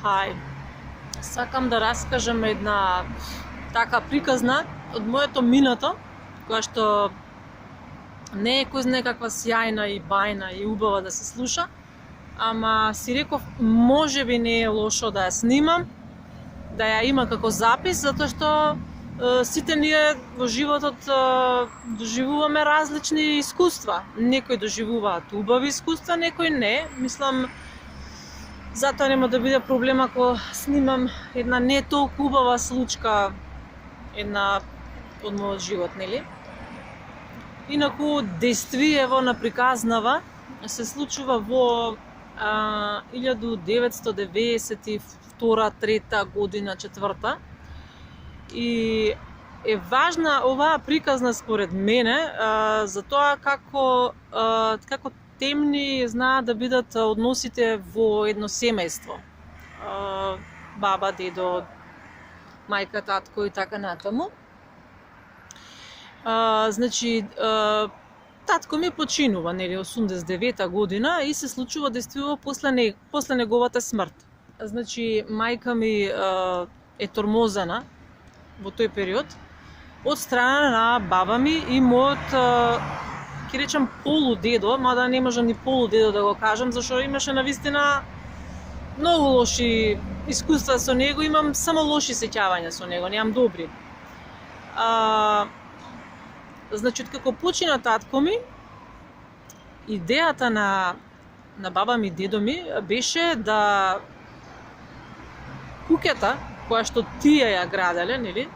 Хај, сакам да раскажам една така приказна од моето минато, која што не е кој знае каква сјајна и бајна и убава да се слуша, ама си реков можеби не е лошо да ја снимам, да ја има како запис, затоа што сите ние во животот доживуваме различни искуства. Некои доживуваат убави искуства, некои не. Мислам, затоа нема да биде проблем ако снимам една не толку убава случка, една од мојот живот, нели? Инаку дејствиево на приказнава се случува во 1992-3 година, 4 и е важна оваа приказна според мене за тоа како темни знаат да бидат односите во едно семејство. Баба, дедо, мајка, татко и така натаму. Значи, татко ми починува, нели, 89-та година и се случува дејствиво после неговата смрт. Значи, мајка ми е тормозена во тој период од страна на баба ми и мојот, ќе речам, полудедо, мада не можам ни полудедо да го кажам, зашто имаше навистина многу лоши искуства со него, имам само лоши сеќавања со него, немам добри. Значи, како почина татко ми, идејата на баба ми и дедо ми беше да куќата која што тие ја граделе, нели,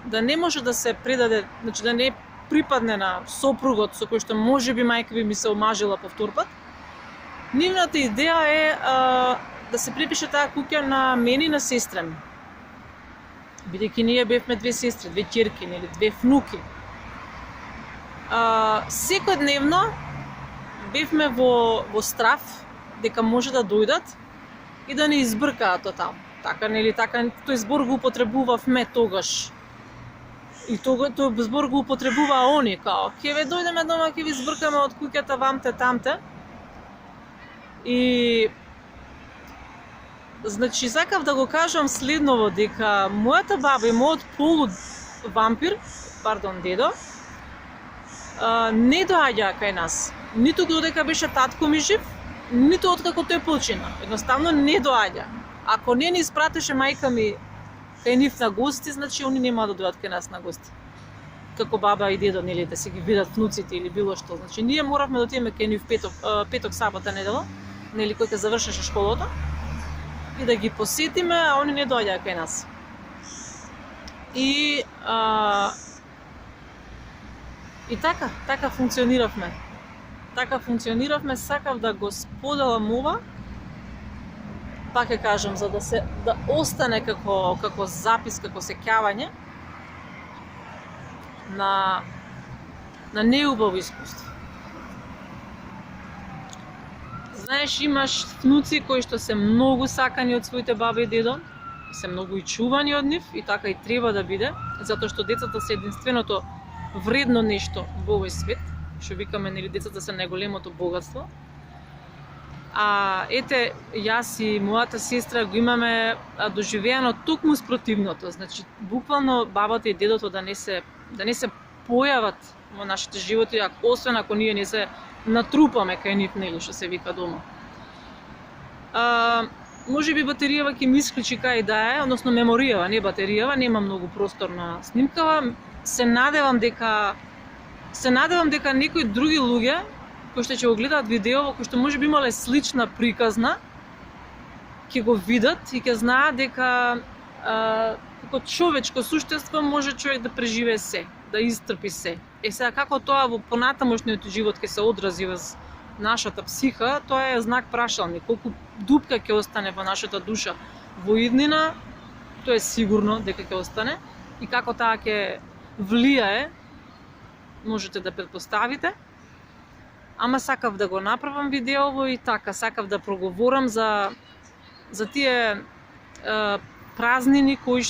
да не може да се предаде, значи да не припадне на сопругот со кој што можеби мајка би ми се омажила повтор пат. Нивната идеја е да се припише таа куќа на мене и на сестра ми. Бидејќи ние бевме две сестри, две ќерки, нели, две внуки. Секојдневно бевме во страв дека може да дојдат и да не избркаат од таму. Така, нели, така, тој збор го употребувавме тогаш. И тој збор го употребуваа они, као, ќе ве дојдеме дома, ќе ви збркаме од куќата вамте тамте. И значи, сакав да го кажам следново, дека мојата баба и мојот полувампир, дедо, не доаѓа кај нас. Ниту додека беше татко ми жив, ниту откако тој почина. Едноставно не доаѓа. Ако не ни испратеше мајка ми кај нив на гости, значи они нема да дојдат кај нас на гости. Како баба и дедо, нели, да се ги видат внуците или било што. Значи ние моравме да отидеме кај нив петок, сабота, недела, нели, кој ќе завршеше школата и да ги посетиме, а они не доаѓаа кај нас. И така функциониравме. Така функциониравме, сакав да го споделам ова. Пак ќе кажам, за да остане како запис, како сеќавање на неубаво искуство. Знаеш, имаш внуци кои што се многу сакани од своите баба и дедо, се многу и чувани од нив и така и треба да биде, затоа што децата се единственото вредно нешто во овој свет, што викаме, нели, децата се најголемото богатство. Ете, јас и мојата сестра го имаме доживеано токму спротивното. Значи, буквално бабата и дедото да не се појават во нашите животи, освен ако ние не се натрупаме кај нив, нели, што се вика дома. Можеби батеријава ќе ми исклучи кај да е, односно меморијава, не батеријава, нема многу простор на снимкава. Се надевам дека некои други луѓе кои што ќе го гледаат видео, кои што можеби имале слична приказна, ќе го видат и ќе знаат дека како човечко суштество може човек да преживее се, даистрпи се. Сега како тоа во понатамошниот живот ќе се одрази во нашата психа, тоа е знак прашалник. Колку дупка ќе остане во нашата душа во иднина, тоа е сигурно дека ќе остане. И како таа ќе влијае, можете да претпоставите. Ама сакав да го направам видеово и така, сакав да проговорам за тие празнини кои